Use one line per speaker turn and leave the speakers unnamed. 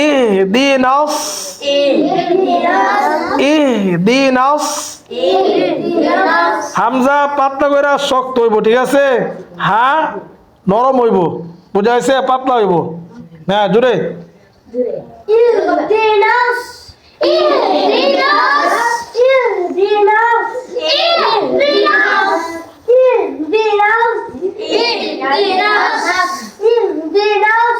ইহদিনাস ইহদিনাস হামজা পাতলা কইরা শক্ত হইব, ঠিক আছে? হা নরম হইব, বুঝা গেছে? পাতলা হইব। হ্যাঁ, জোরে।
ইহদিনাস ইহদিনাস ইহদিনাস ইহদিনাস ইহদিনাস ইহদিনাস ইহদিনাস